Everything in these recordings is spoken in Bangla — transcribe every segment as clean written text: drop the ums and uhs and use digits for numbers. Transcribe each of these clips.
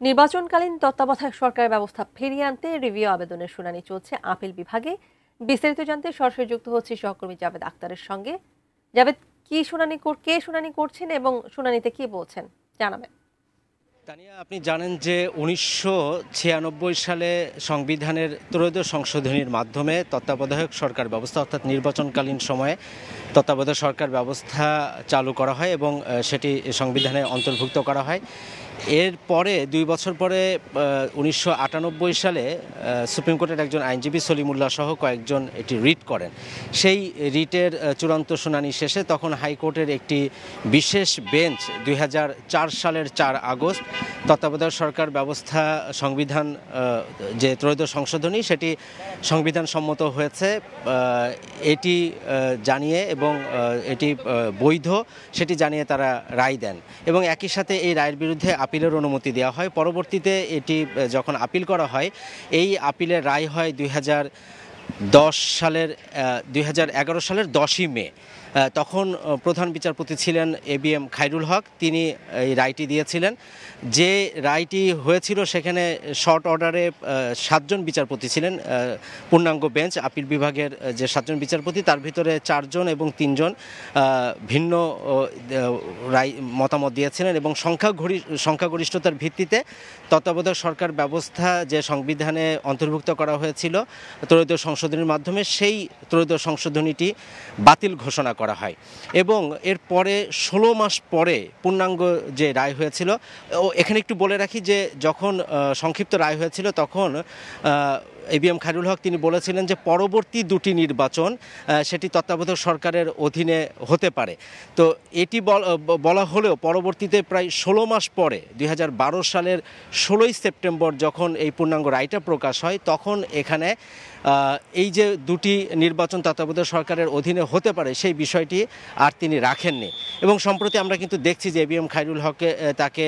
নির্বাচনকালীন তত্ত্বাবধায়ক সরকারের ব্যবস্থা ফিরিয়ে আনতে রিভিউ আবেদনের শুনানি চলছে আপিল বিভাগে। বিস্তারিত জানতে সরাসরি যুক্ত হচ্ছে সহকর্মী জাভেদ আক্তারের সঙ্গে। জাভেদ, কে শুনানি করছেন এবং শুনানিতে কি বলছেন জানাবেন। তানিয়া, আপনি জানেন যে ১৯৯৬ সালে সংবিধানের ত্রয়োদশ সংশোধনীর মাধ্যমে তত্ত্বাবধায়ক সরকার ব্যবস্থা অর্থাৎ নির্বাচনকালীন সময়ে তত্ত্বাবধায়ক সরকার ব্যবস্থা চালু করা হয় এবং সেটি সংবিধানে অন্তর্ভুক্ত করা হয়। এর পরে ২ বছর পরে ১৯৯৮ সালে সুপ্রিম কোর্টের একজন আইনজীবী সলিমুল্লাহ সহ কয়েকজন এটি রিট করেন। সেই রিটের চূড়ান্ত শুনানি শেষে তখন হাইকোর্টের একটি বিশেষ বেঞ্চ ২০০৪ সালের ৪ আগস্ট তত্ত্বাবধায়ক সরকার ব্যবস্থা সংবিধান যে ত্রয়োদশ সংশোধনী সেটি সংবিধান সম্মত হয়েছে এটি জানিয়ে এবং এটি বৈধ সেটি জানিয়ে তারা রায় দেন এবং একই সাথে এই রায়ের বিরুদ্ধে আপিলের অনুমতি দেওয়া হয়। পরবর্তীতে এটি যখন আপিল করা হয়, এই আপিলের রায় হয় ২০১১ সালের 10ই মে। তখন প্রধান বিচারপতি ছিলেন এবিএম খায়রুল হক, তিনি এই রায়টি দিয়েছিলেন। যে রায়টি হয়েছিল সেখানে শর্ট অর্ডারে 7 জন বিচারপতি ছিলেন, পূর্ণাঙ্গ বেঞ্চ আপিল বিভাগের যে 7 জন বিচারপতি তার ভিতরে 4 জন এবং 3 জন ভিন্ন রায় মতামত দিয়েছিলেন এবং সংখ্যাগরিষ্ঠতার ভিত্তিতে তত্ত্বাবধায়ক সরকার ব্যবস্থা যে সংবিধানে অন্তর্ভুক্ত করা হয়েছিল ত্রয়োদশ সংশোধনীর মাধ্যমে সেই ত্রয়োদশ সংশোধনীটি বাতিল ঘোষণা করা হয় এবং এর পরে 16 মাস পরে পূর্ণাঙ্গ যে রায় হয়েছিল। এখানে একটু বলে রাখি যে যখন সংক্ষিপ্ত রায় হয়েছিল তখন এবিএম খায়রুল হক তিনি বলেছিলেন যে পরবর্তী দুটি নির্বাচন সেটি তত্ত্বাবধায়ক সরকারের অধীনে হতে পারে। তো এটি বলা হলেও পরবর্তীতে প্রায় 16 মাস পরে 2012 সালের 16ই সেপ্টেম্বর যখন এই পূর্ণাঙ্গ রায়টা প্রকাশ হয় তখন এখানে এই যে দুটি নির্বাচন তত্ত্বাবধায়ক সরকারের অধীনে হতে পারে সেই বিষয়টি আর তিনি রাখেননি এবং সম্প্রতি আমরা কিন্তু দেখছি যে এবিএম খায়রুল হককে তাকে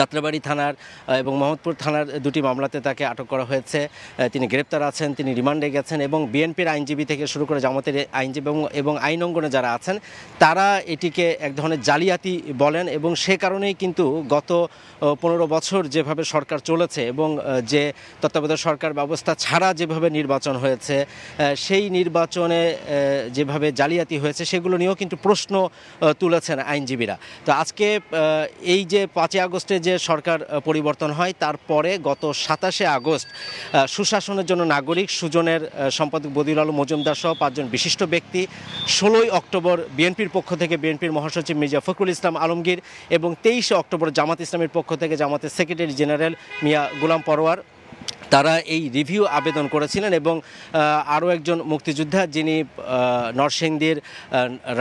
যাত্রাবাড়ি থানার এবং মোহাম্মদপুর থানার দুটি মামলাতে তাকে আটক করা হয়েছে। তিনি গ্রেপ্তার আছেন, তিনি রিমান্ডে গেছেন এবং বিএনপির আইনজীবী থেকে শুরু করে জামাতের আইনজীবী এবং আইন অঙ্গনে যারা আছেন তারা এটিকে এক ধরনের জালিয়াতি বলেন এবং সে কারণেই কিন্তু গত 15 বছর যেভাবে সরকার চলেছে এবং যে তত্ত্বাবধায়ক সরকার ব্যবস্থা ছাড়া যেভাবে নির্বাচন হয়েছে সেই নির্বাচনে যেভাবে জালিয়াতি হয়েছে সেগুলো নিয়েও কিন্তু প্রশ্ন তুলেছেন আইনজীবীরা। তো আজকে এই যে 5 আগস্ট যে সরকার পরিবর্তন হয় তারপরে গত 27শে আগস্ট সুশাসনের জন্য নাগরিক সুজনের সম্পাদক বদিউল আলম মজুমদার সহ 5 জন বিশিষ্ট ব্যক্তি, 16ই অক্টোবর বিএনপির পক্ষ থেকে বিএনপির মহাসচিব মির্জা ফখরুল ইসলাম আলমগীর এবং 23শে অক্টোবর জামাত ইসলামের পক্ষ থেকে জামাতের সেক্রেটারি জেনারেল মিয়া গোলাম পরোয়ার তারা এই রিভিউ আবেদন করেছিলেন এবং আরও একজন মুক্তিযোদ্ধা যিনি নরসিংদীর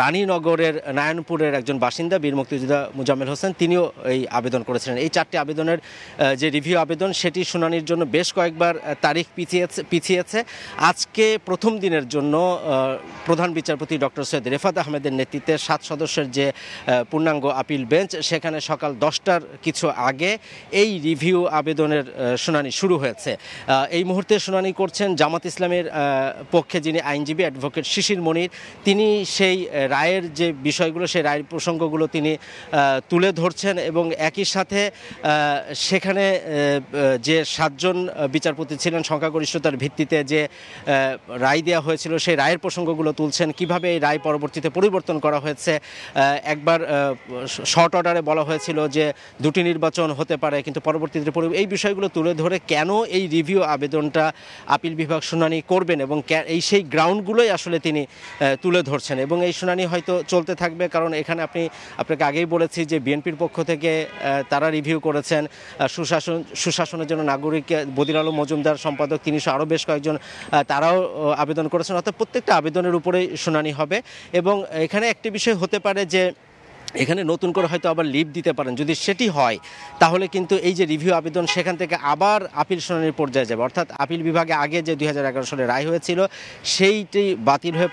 রানীনগরের নারায়ণপুরের একজন বাসিন্দা বীর মুক্তিযোদ্ধা মোজাম্মেল হোসেন তিনিও এই আবেদন করেছিলেন। এই 4টি আবেদনের যে রিভিউ আবেদন সেটি শুনানির জন্য বেশ কয়েকবার তারিখ পিছিয়েছে। আজকে প্রথম দিনের জন্য প্রধান বিচারপতি ডক্টর সৈয়দ রেফাত আহমেদের নেতৃত্বে 7 সদস্যের যে পূর্ণাঙ্গ আপিল বেঞ্চ সেখানে সকাল 10টার কিছু আগে এই রিভিউ আবেদনের শুনানি শুরু হয়েছে। এই মুহূর্তে শুনানি করছেন জামাত ইসলামের পক্ষে যিনি আইনজীবী অ্যাডভোকেট শিশির মনির। তিনি সেই রায়ের যে বিষয়গুলো সেই রায়ের প্রসঙ্গগুলো তিনি তুলে ধরছেন এবং একই সাথে সেখানে যে 7 জন বিচারপতি ছিলেন সংখ্যাগরিষ্ঠতার ভিত্তিতে যে রায় দেওয়া হয়েছিল সেই রায়ের প্রসঙ্গগুলো তুলছেন, কিভাবে এই রায় পরবর্তীতে পরিবর্তন করা হয়েছে। একবার শর্ট অর্ডারে বলা হয়েছিল যে দুটি নির্বাচন হতে পারে কিন্তু পরবর্তীতে এই বিষয়গুলো তুলে ধরে কেন এই রিভিউ আবেদনটা আপিল বিভাগ শুনানি করবেন এবং এই সেই গ্রাউন্ডগুলোই আসলে তিনি তুলে ধরছেন এবং এই শুনানি হয়তো চলতে থাকবে। কারণ এখানে আপনাকে আগেই বলেছি যে বিএনপির পক্ষ থেকে তারা রিভিউ করেছেন, সুশাসনের জন্য নাগরিক বদিউল আলম মজুমদার সম্পাদক তিনি আরও বেশ কয়েকজন তারাও আবেদন করেছেন। অর্থাৎ প্রত্যেকটা আবেদনের উপরেই শুনানি হবে এবং এখানে একটি বিষয় হতে পারে যে এখানে নতুন করে হয়তো আবার লিভ দিতে পারেন। যদি সেটি হয় তাহলে কিন্তু এই যে রিভিউ আবেদন সেখান থেকে আবার আপিল শুনানির পর্যায়ে যাবে। অর্থাৎ আপিল বিভাগে আগে যে 2011 সালে রায় হয়েছিল সেইটি বাতিল হয়ে